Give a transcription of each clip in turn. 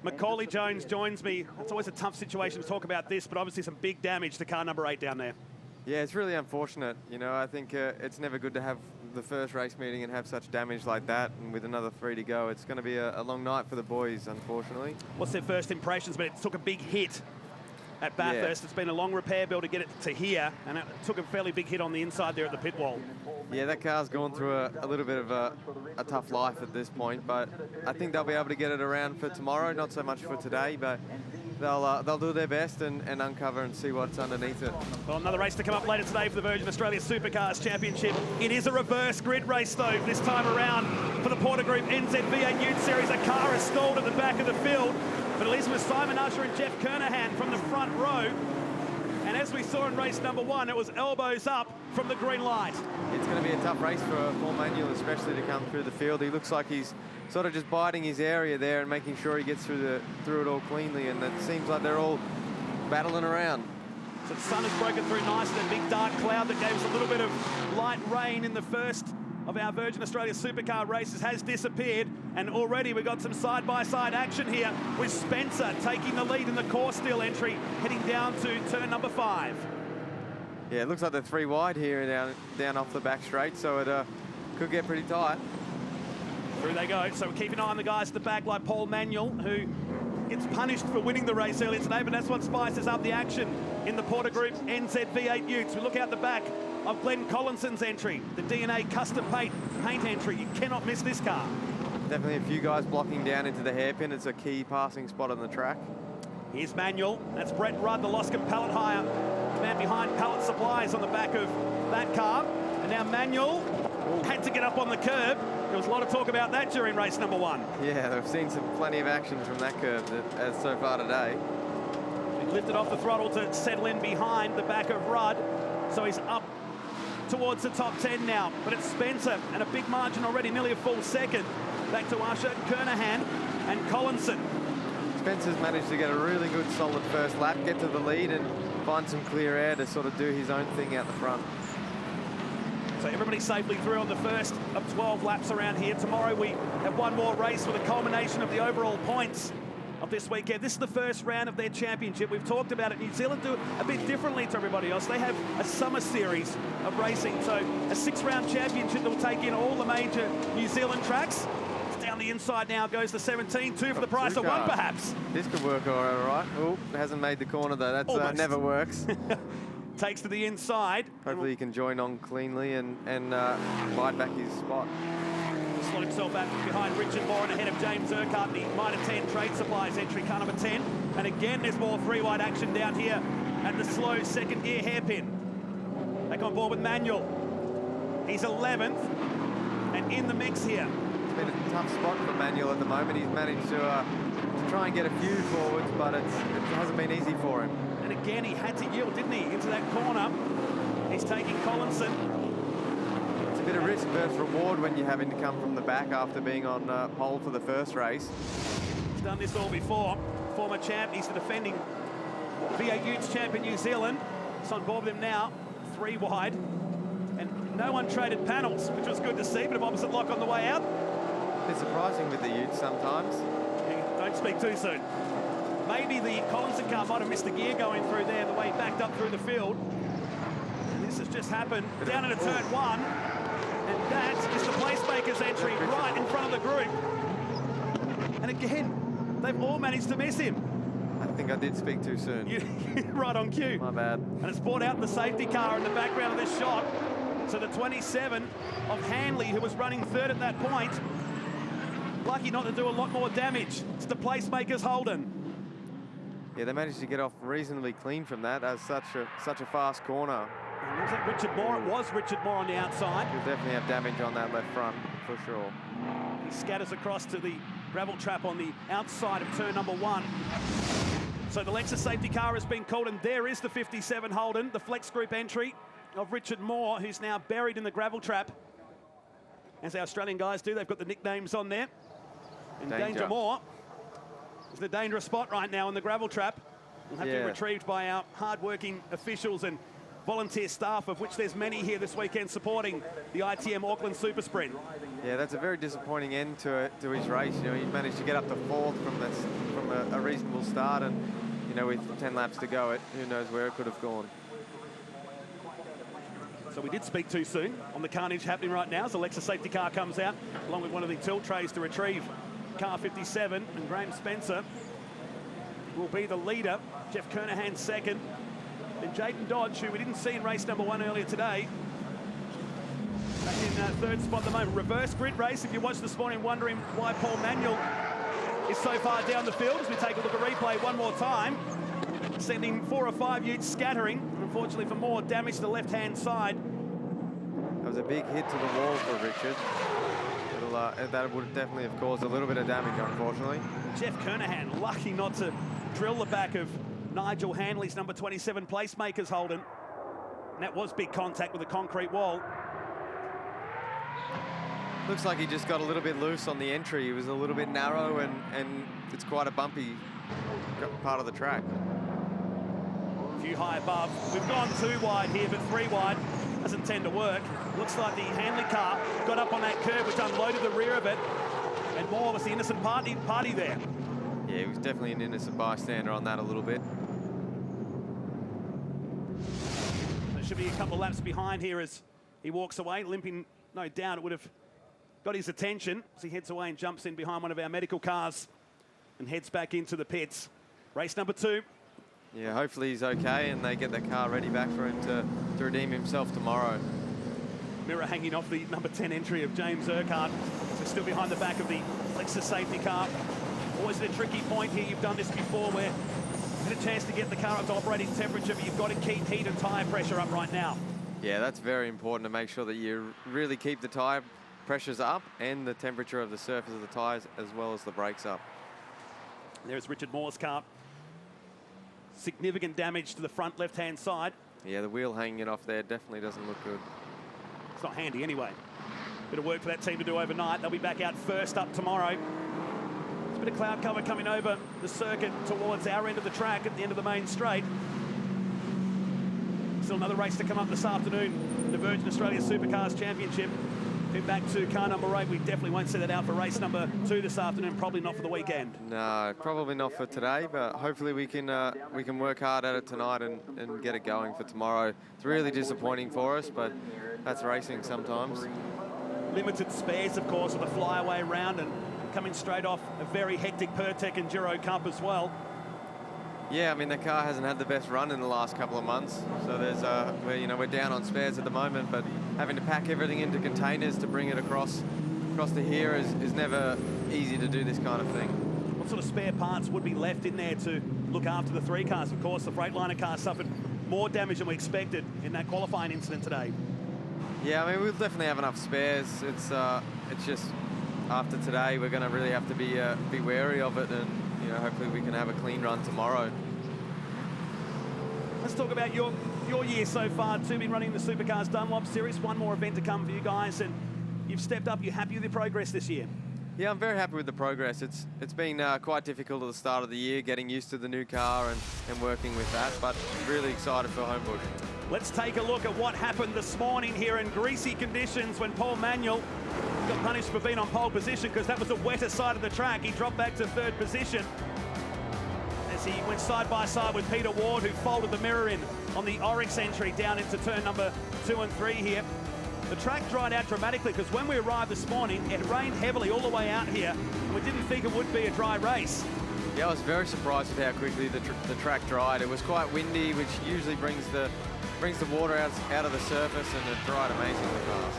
Macaulay Jones joins me. It's always a tough situation to talk about this, but obviously some big damage to car number 8 down there. Yeah, it's really unfortunate. You know, I think it's never good to have the first race meeting and have such damage like that, and with another 3 to go, it's going to be a long night for the boys, unfortunately. What's their first impressions? But it took a big hit at Bathurst. Yeah. It's been a long repair build to get it to here, and it took a fairly big hit on the inside there at the pit wall. Yeah, that car's gone through a little bit of a tough life at this point, but I think they'll be able to get it around for tomorrow, not so much for today, but they'll do their best and uncover and see what's underneath it. Well, another race to come up later today for the Virgin Australia Supercars Championship. It is a reverse grid race, though, this time around for the Porter Group NZ V8 Utes Series. A car is stalled at the back of the field, but at least with Simon Usher and Jeff Kernahan from the front row. And as we saw in race number 1, it was elbows up from the green light. It's going to be a tough race for Paul Manuel, especially to come through the field. He looks like he's sort of just biding his area there and making sure he gets through it all cleanly, and it seems like they're all battling around. So the sun has broken through nicely. The big dark cloud that gave us a little bit of light rain in the first of our Virgin Australia Supercar races has disappeared, and already we've got some side-by-side action here with Spencer taking the lead in the core steel entry, heading down to turn number 5. Yeah, it looks like they're 3 wide here down off the back straight, so it could get pretty tight. Through they go. So keep an eye on the guys at the back like Paul Manuel, who gets punished for winning the race earlier today, but that's what spices up the action in the Porter Group NZ V8 Utes. We look out the back of Glenn Collinson's entry, the DNA custom paint entry. You cannot miss this car. Definitely a few guys blocking down into the hairpin. It's a key passing spot on the track. Here's Manuel. That's Brett Rudd, the Loscombe pallet hire man behind Pallet Supplies on the back of that car. And now Manuel had to get up on the curb. There was a lot of talk about that during race number 1. Yeah, we've seen plenty of action from that curve so far today. He lifted off the throttle to settle in behind the back of Rudd. So he's up towards the top 10 now. But it's Spencer, and a big margin already, nearly a full second. Back to Usher, Kernahan, and Collinson. Spencer's managed to get a really good solid first lap, get to the lead, and find some clear air to sort of do his own thing out the front. So everybody safely through on the first of 12 laps around here. Tomorrow we have one more race for the culmination of the overall points of this weekend. This is the first round of their championship. We've talked about it. New Zealand do it a bit differently to everybody else. They have a summer series of racing. So a 6-round championship that will take in all the major New Zealand tracks. It's down the inside now goes the 17, 2 for the price of 1 perhaps. This could work all right. Oh, hasn't made the corner though. That never works. Takes to the inside. Hopefully he can join on cleanly and bide back his spot. Slot himself back behind Richard Moore and ahead of James Urquhart, the Mitre 10 Trade Supplies entry, car number 10. And again, there's more 3-wide action down here at the slow second gear hairpin. Back on board with Manuel. He's 11th and in the mix here. It's been a tough spot for Manuel at the moment. He's managed to try and get a few forwards, but it hasn't been easy for him. And again, he had to yield, didn't he, into that corner. He's taking Collinson. It's a bit of risk versus reward when you're having to come from the back after being on pole for the first race. He's done this all before. Former champ, he's the defending V8 Utes champion New Zealand. It's on board with him now, 3 wide. And no one traded panels, which was good to see, but of opposite lock on the way out. It's surprising with the Utes sometimes. Don't speak too soon. Maybe the Collinson car might have missed the gear going through there, the way he backed up through the field. And this has just happened down into turn 1. And that is the Placemaker's entry right in front of the group. And again, they've all managed to miss him. I think I did speak too soon. Right on cue. My bad. And it's brought out the safety car in the background of this shot. So the 27 of Hanley, who was running 3rd at that point, lucky not to do a lot more damage. It's the Placemaker's Holden. Yeah, they managed to get off reasonably clean from that. That's such a fast corner. Was that Richard Moore? It was Richard Moore on the outside. He'll definitely have damage on that left front, for sure. He scatters across to the gravel trap on the outside of turn number 1. So the Lexus safety car has been called, and there is the 57 Holden, the Flex Group entry of Richard Moore, who's now buried in the gravel trap. As our Australian guys do, they've got the nicknames on there. And Danger Moore is the dangerous spot right now in the gravel trap. Will have to be retrieved by our hard-working officials and volunteer staff, of which there's many here this weekend supporting the ITM Auckland Super Sprint. Yeah, that's a very disappointing end to his race. You know, he managed to get up to 4th from a reasonable start, and you know, with 10 laps to go, who knows where it could have gone. So we did speak too soon on the carnage happening right now as the Lexus safety car comes out along with one of the tilt trays to retrieve car 57, and Graham Spencer will be the leader. Jeff Kernahan second. Then Jaden Dodge, who we didn't see in race number 1 earlier today, back in third spot at the moment. Reverse grid race, if you watched this morning wondering why Paul Manuel is so far down the field, as we take a look at replay one more time, sending 4 or 5 Utes scattering, unfortunately for more damage to the left-hand side. That was a big hit to the wall for Richard. That would definitely have caused a little bit of damage, unfortunately. Jeff Kernahan lucky not to drill the back of Nigel Hanley's number 27 placemakers, Holden. And that was big contact with the concrete wall. Looks like he just got a little bit loose on the entry. He was a little bit narrow, and it's quite a bumpy part of the track. A few high above. We've gone 2 wide here, but 3 wide doesn't tend to work. Looks like the Hanley car got up on that curb, which unloaded the rear of it, and Moore was the innocent party there. Yeah, he was definitely an innocent bystander on that a little bit. There should be a couple of laps behind here as he walks away, limping. No doubt it would have got his attention as he heads away and jumps in behind one of our medical cars and heads back into the pits. Race number 2. Yeah, hopefully he's okay and they get the car ready back for him to redeem himself tomorrow. Mirror hanging off the number 10 entry of James Urquhart. So still behind the back of the Lexus safety car. Always at a tricky point here. You've done this before where you had a chance to get the car up to operating temperature, but you've got to keep heat and tyre pressure up right now. Yeah, that's very important to make sure that you really keep the tyre pressures up and the temperature of the surface of the tyres as well as the brakes up. There's Richard Moore's car. Significant damage to the front left-hand side. Yeah, the wheel hanging off there definitely doesn't look good. It's not handy anyway. Bit of work for that team to do overnight. They'll be back out first up tomorrow. There's a bit of cloud cover coming over the circuit towards our end of the track at the end of the main straight. Still another race to come up this afternoon, the Virgin Australia Supercars Championship. Head back to car number 8. We definitely won't set it out for race number 2 this afternoon, probably not for the weekend. No, probably not for today, but hopefully we can work hard at it tonight and get it going for tomorrow. It's really disappointing for us, but that's racing sometimes. Limited spares, of course, of the flyaway round, and coming straight off a very hectic Pertec Enduro Cup as well. Yeah, I mean, the car hasn't had the best run in the last couple of months, so there's we're down on spares at the moment, but having to pack everything into containers to bring it across to here is never easy to do this kind of thing. What sort of spare parts would be left in there to look after the 3 cars? Of course, the Freightliner car suffered more damage than we expected in that qualifying incident today. Yeah, I mean, we'll definitely have enough spares. It's just after today we're going to really have to be wary of it, and hopefully we can have a clean run tomorrow. Let's talk about your year so far too. Been running the Supercars Dunlop Series. One more event to come for you guys, and you've stepped up. You're happy with the progress this year? Yeah, I'm very happy with the progress. It's been quite difficult at the start of the year, getting used to the new car and working with that, but really excited for Homebush. Let's take a look at what happened this morning here in greasy conditions when Paul Manuel got punished for being on pole position because that was the wetter side of the track. He dropped back to 3rd position as he went side by side with Peter Ward, who folded the mirror in on the Oryx entry down into turn number 2 and 3 here. The track dried out dramatically because when we arrived this morning, it rained heavily all the way out here, and we didn't think it would be a dry race. Yeah, I was very surprised with how quickly the track dried. It was quite windy, which usually brings the water out of the surface, and it dried amazingly fast.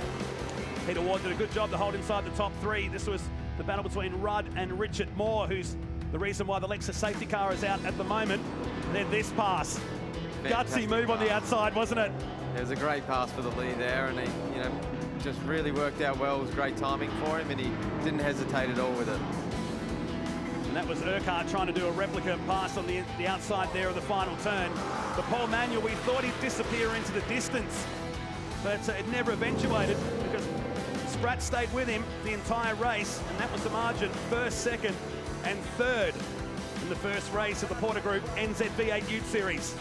Peter Ward did a good job to hold inside the top 3. This was the battle between Rudd and Richard Moore, who's the reason why the Lexus safety car is out at the moment. Then this pass. Gutsy move on the outside, wasn't it? It was a great pass for the lead there, and he just really worked out well. It was great timing for him, and he didn't hesitate at all with it. And that was Urquhart trying to do a replica pass on the outside there of the final turn. But Paul Manuel, we thought he'd disappear into the distance, but it never eventuated because Spratt stayed with him the entire race, and that was the margin, 1st, 2nd, and 3rd in the first race of the Porter Group NZV8 Ute Series.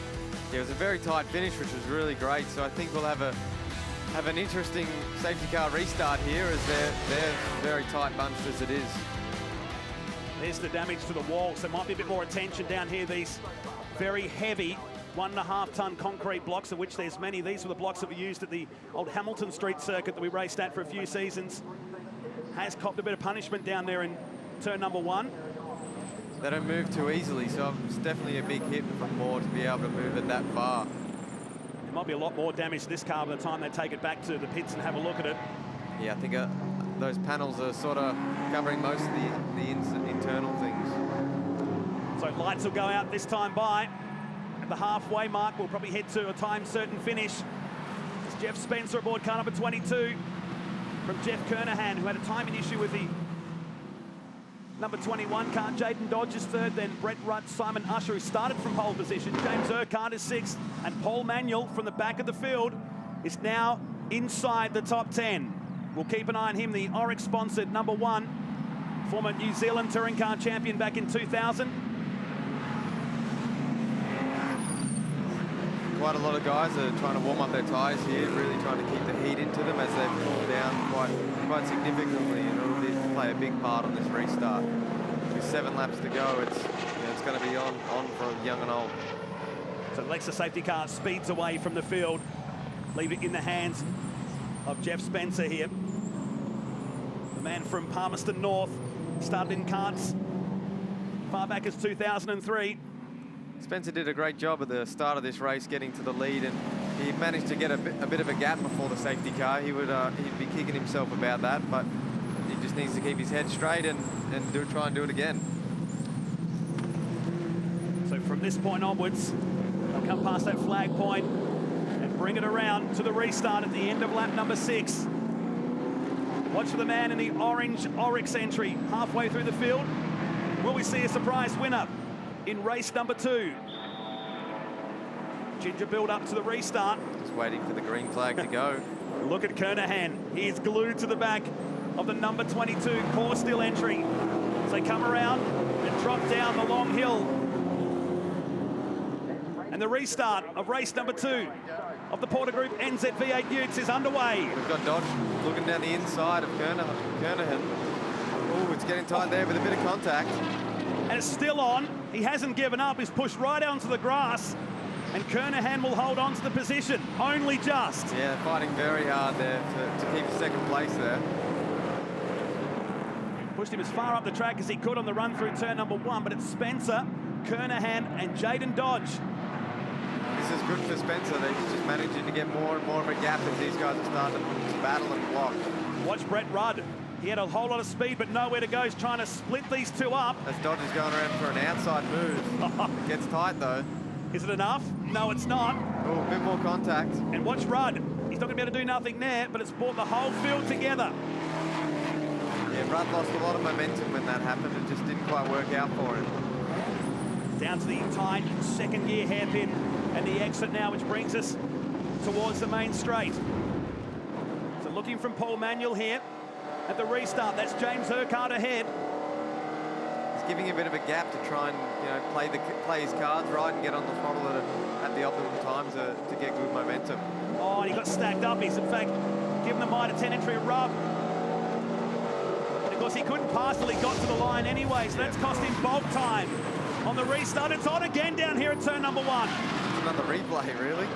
Yeah, it was a very tight finish, which was really great. So I think we'll have an interesting safety car restart here, as they're very tight bunched as it is. There's the damage to the wall, so might be a bit more attention down here. These very heavy 1.5 ton concrete blocks, of which there's many. These were the blocks that were used at the old Hamilton Street circuit that we raced at for a few seasons. Has copped a bit of punishment down there in turn number 1. They don't move too easily, so it's definitely a big hit from Moore to be able to move it that far. There might be a lot more damage to this car by the time they take it back to the pits and have a look at it. Yeah, I think those panels are sort of covering most of the internal things. So lights will go out this time by. At the halfway mark, we'll probably head to a time certain finish. It's Jeff Spencer aboard car number 22 from Jeff Kernahan, who had a timing issue with the number 21 car. Jaden Dodge is third, then Brett Rudd, Simon Usher, who started from pole position. James Urquhart is sixth, and Paul Manuel from the back of the field is now inside the top 10. We'll keep an eye on him, the Oryx-sponsored number 1, former New Zealand touring car champion back in 2000. Quite a lot of guys are trying to warm up their tyres here, really trying to keep the heat into them as they've cooled down quite significantly, and it'll play a big part on this restart. With 7 laps to go, it's going to be on for young and old. So the Lexus safety car speeds away from the field, leave it in the hands of Jeff Spencer here. The man from Palmerston North, started in karts far back as 2003. Spencer did a great job at the start of this race getting to the lead, and he managed to get a bit of a gap before the safety car. He'd be kicking himself about that, but he just needs to keep his head straight and try and do it again. So from this point onwards, they'll come past that flag point and bring it around to the restart at the end of lap number 6. Watch for the man in the orange Oryx entry halfway through the field. Will we see a surprise winner in race number 2? Ginger build up to the restart. Just waiting for the green flag to go. Look at Kernahan. He is glued to the back of the number 22 core steel entry. As they come around and drop down the long hill. And the restart of race number 2 of the Porter Group NZV8 Utes is underway. We've got Dodge looking down the inside of Kernahan. Oh, it's getting tight there with a bit of contact. And it's still on. He hasn't given up. He's pushed right onto the grass. And Kernahan will hold on to the position, only just. Yeah, fighting very hard there to keep second place there. Pushed him as far up the track as he could on the run through turn number 1, but it's Spencer, Kernahan and Jaden Dodge. This is good for Spencer. He's just managing to get more and more of a gap as these guys are starting to battle and block. Watch Brett Rudd. He had a whole lot of speed, but nowhere to go. He's trying to split these two up. As Dodge is going around for an outside move. It gets tight, though. Is it enough? No, it's not. Oh, a bit more contact. And watch Rudd. He's not going to be able to do nothing there, but it's brought the whole field together. Yeah, Rudd lost a lot of momentum when that happened. It just didn't quite work out for him. Down to the tight second gear hairpin and the exit now, which brings us towards the main straight. So looking from Paul Manuel here at the restart. That's James Urquhart ahead. He's giving a bit of a gap to try and play his cards right and get on the throttle at the optimum times to get good momentum. Oh, and he got stacked up. He's in fact given the Mitre 10 entry a rub. And of course he couldn't pass till he got to the line anyway, so that's cost him bulk time. On the restart, it's on again down here at turn number 1. It's another replay, really.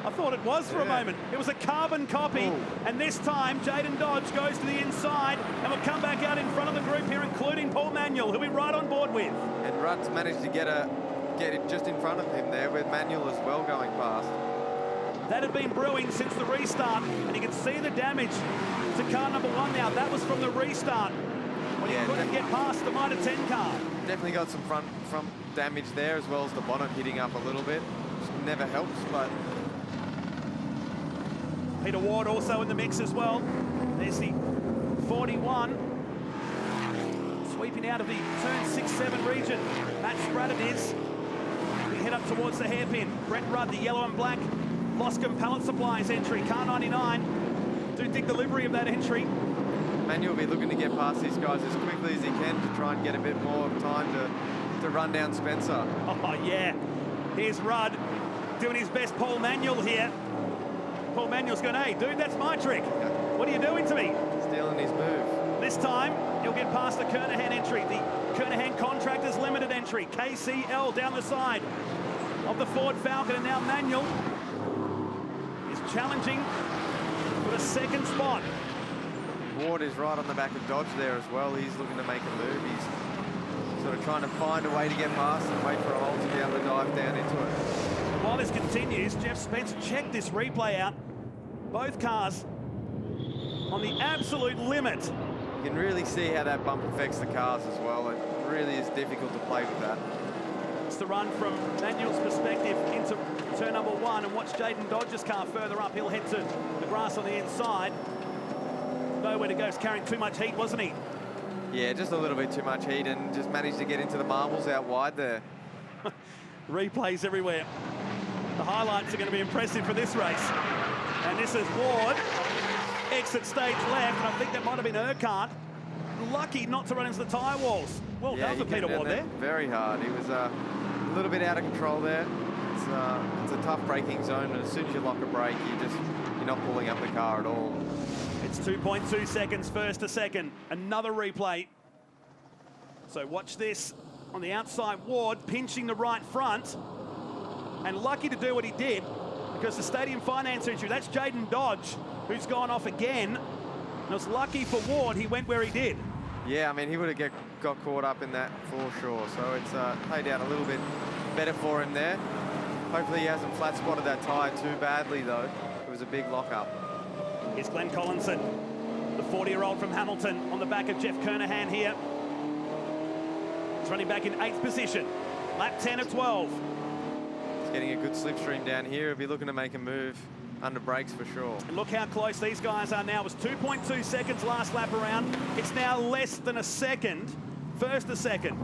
I thought it was for a moment. It was a carbon copy. Ooh. And this time, Jaden Dodge goes to the inside and will come back out in front of the group here, including Paul Manuel, who we're right on board with. And Rudd's managed to get it just in front of him there, with Manuel as well going past. That had been brewing since the restart, and you can see the damage to car number 1 now. That was from the restart, when he couldn't get past the Mitre 10 car. Definitely got some front damage there, as well as the bonnet hitting up a little bit, which never helps, but... Peter Ward also in the mix as well. There's the 41. Sweeping out of the turn 6-7 region. Matt Spratt is. We head up towards the hairpin. Brett Rudd, the yellow and black Loscombe Pallet Supplies entry. Car 99. Do dig the livery of that entry. Manuel will be looking to get past these guys as quickly as he can to try and get a bit more time to run down Spencer. Oh, yeah. Here's Rudd doing his best Paul Manuel here. Paul Manuel's going, hey, dude, that's my trick. What are you doing to me? Stealing his move. This time, he'll get past the Kernahan entry, the Kernahan Contractors Limited entry. KCL down the side of the Ford Falcon, and now Manuel is challenging for the second spot. Ward is right on the back of Dodge there as well. He's looking to make a move. He's sort of trying to find a way to get past and wait for a hole to be able to dive down into it. While this continues, Jeff Spencer, check this replay out. Both cars on the absolute limit. You can really see how that bump affects the cars as well. It really is difficult to play with that. It's the run from Manuel's perspective into turn number 1, and watch Jaden Dodge's car further up. He'll head to the grass on the inside. Nowhere to go. He's carrying too much heat, wasn't he? Yeah, just a little bit too much heat, and just managed to get into the marbles out wide there. Replays everywhere. The highlights are going to be impressive for this race. And this is Ward. Exit stage left, and I think that might have been Urquhart. Lucky not to run into the tyre walls. Well done for Peter Ward there. Very hard. He was a little bit out of control there. It's a tough braking zone, and as soon as you lock a brake, you're not pulling up the car at all. It's 2.2 seconds first to second. Another replay. So watch this on the outside. Ward pinching the right front, and lucky to do what he did, because the Stadium Finance issue, that's Jaden Dodge, who's gone off again. And it was lucky for Ward he went where he did. Yeah, I mean, he would have got caught up in that for sure. So it's played out a little bit better for him there. Hopefully he hasn't flat spotted that tyre too badly though. It was a big lock-up. Here's Glenn Collinson, the 40-year-old from Hamilton, on the back of Jeff Kernahan here. He's running back in 8th position. Lap 10 of 12. He's getting a good slipstream down here. He'll be looking to make a move under brakes for sure. And look how close these guys are now. It was 2.2 seconds last lap around. It's now less than a second, first to second.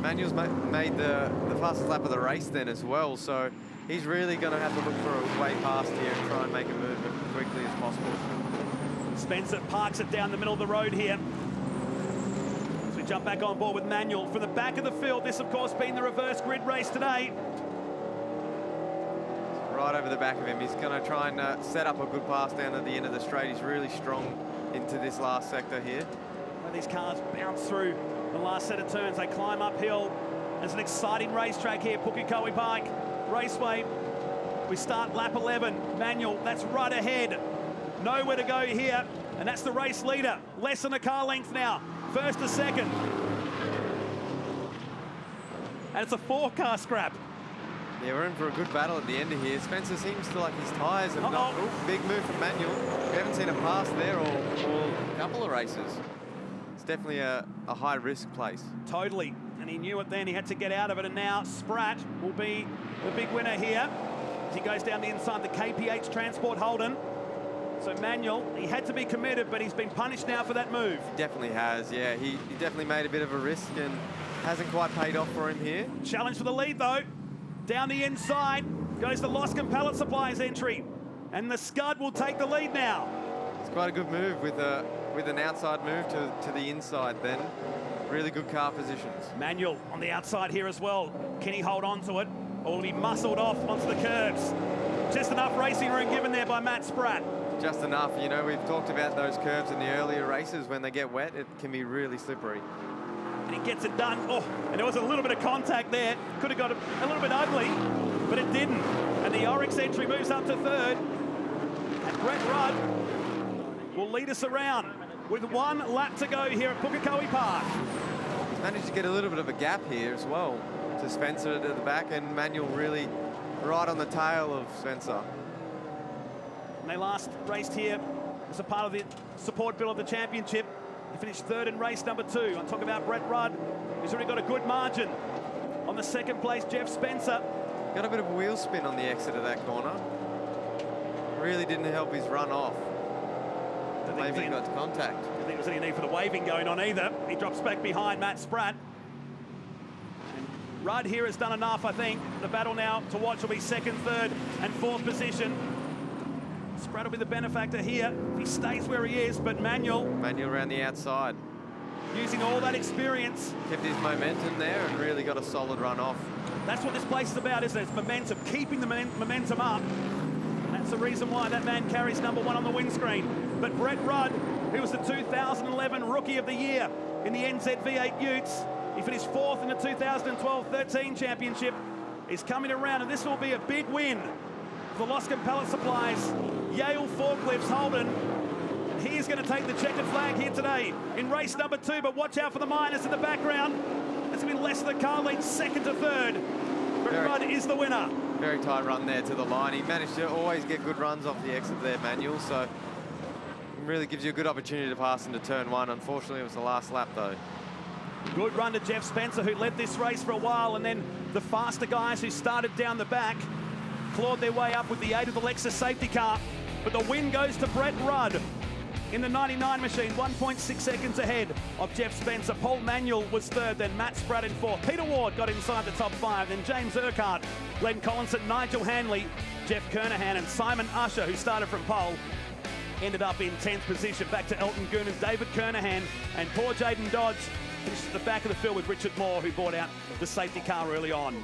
Manuel's made the fastest lap of the race then as well, so he's really going to have to look for a way past here and try and make a move as quickly as possible. Spencer parks it down the middle of the road here. As we jump back on board with Manuel from the back of the field. This, of course, being the reverse grid race today. Right over the back of him. He's going to try and set up a good pass down at the end of the straight. He's really strong into this last sector here. When these cars bounce through the last set of turns, they climb uphill. There's an exciting racetrack here, Pukekohe Park Raceway. We start lap 11. Manuel, that's right ahead. Nowhere to go here, and that's the race leader. Less than a car length now, first to second. And it's a 4-car scrap. Yeah, we're in for a good battle at the end of here. Spencer seems to like his tyres have not... Ooh, big move from Manuel. We haven't seen a pass there all a couple of races. It's definitely a high-risk place. Totally, and he knew it then. He had to get out of it, and now Spratt will be the big winner here as he goes down the inside the KPH Transport Holden. So Manuel, he had to be committed, but he's been punished now for that move. He definitely has, yeah. He definitely made a bit of a risk and hasn't quite paid off for him here. Challenge for the lead, though. Down the inside goes the Loscombe Pallet Supplies entry, and the Scud will take the lead now. It's quite a good move with an outside move to the inside then. Really good car positions. Manuel on the outside here as well. Can he hold on to it, or will he muscled off onto the curbs? Just enough racing room given there by Matt Spratt. Just enough. You know, we've talked about those curbs in the earlier races. When they get wet, it can be really slippery. And he gets it done. Oh, and there was a little bit of contact there. Could have got a little bit ugly, but it didn't. And the Oryx entry moves up to 3rd. And Brett Rudd will lead us around with 1 lap to go here at Pukekohe Park. He's managed to get a little bit of a gap here as well to Spencer at the back, and Manuel really right on the tail of Spencer. And they last raced here as a part of the support bill of the championship. He finished 3rd in race number 2. I'm talking about Brett Rudd, who's already got a good margin. On the 2nd place, Jeff Spencer. Got a bit of a wheel spin on the exit of that corner. Really didn't help his run off. Maybe he got to contact. I didn't think there was any need for the waving going on either. He drops back behind Matt Spratt. And Rudd here has done enough, I think. The battle now to watch will be 2nd, 3rd, and 4th position. Spratt will be the benefactor here if he stays where he is, but Manuel around the outside. Using all that experience. Kept his momentum there and really got a solid run off. That's what this place is about, isn't it? It's momentum, keeping the momentum up. That's the reason why that man carries number 1 on the windscreen. But Brett Rudd who was the 2011 Rookie of the Year in the NZV8 Utes. He finished 4th in the 2012-13 championship. Is coming around, and this will be a big win for Loscombe Pallet Supplies. Yale Forklifts Holden. He is going to take the checkered flag here today in race number 2, but watch out for the miners in the background. It's going to be less than the car lead, 2nd to 3rd. But Rudd is the winner. Very tight run there to the line. He managed to always get good runs off the exit there, Manuel, so it really gives you a good opportunity to pass into turn 1. Unfortunately, it was the last lap, though. Good run to Jeff Spencer, who led this race for a while, and then the faster guys who started down the back clawed their way up with the aid of the Lexus safety car. But the win goes to Brett Rudd in the 99 machine, 1.6 seconds ahead of Jeff Spencer. Paul Manuel was 3rd, then Matt Spratt in 4th. Peter Ward got inside the top 5, then James Urquhart, Glenn Collinson, Nigel Hanley, Jeff Kernahan, and Simon Usher, who started from pole, ended up in 10th position. Back to Elton Goon and David Kernahan, and poor Jaden Dodge finished at the back of the field with Richard Moore, who brought out the safety car early on.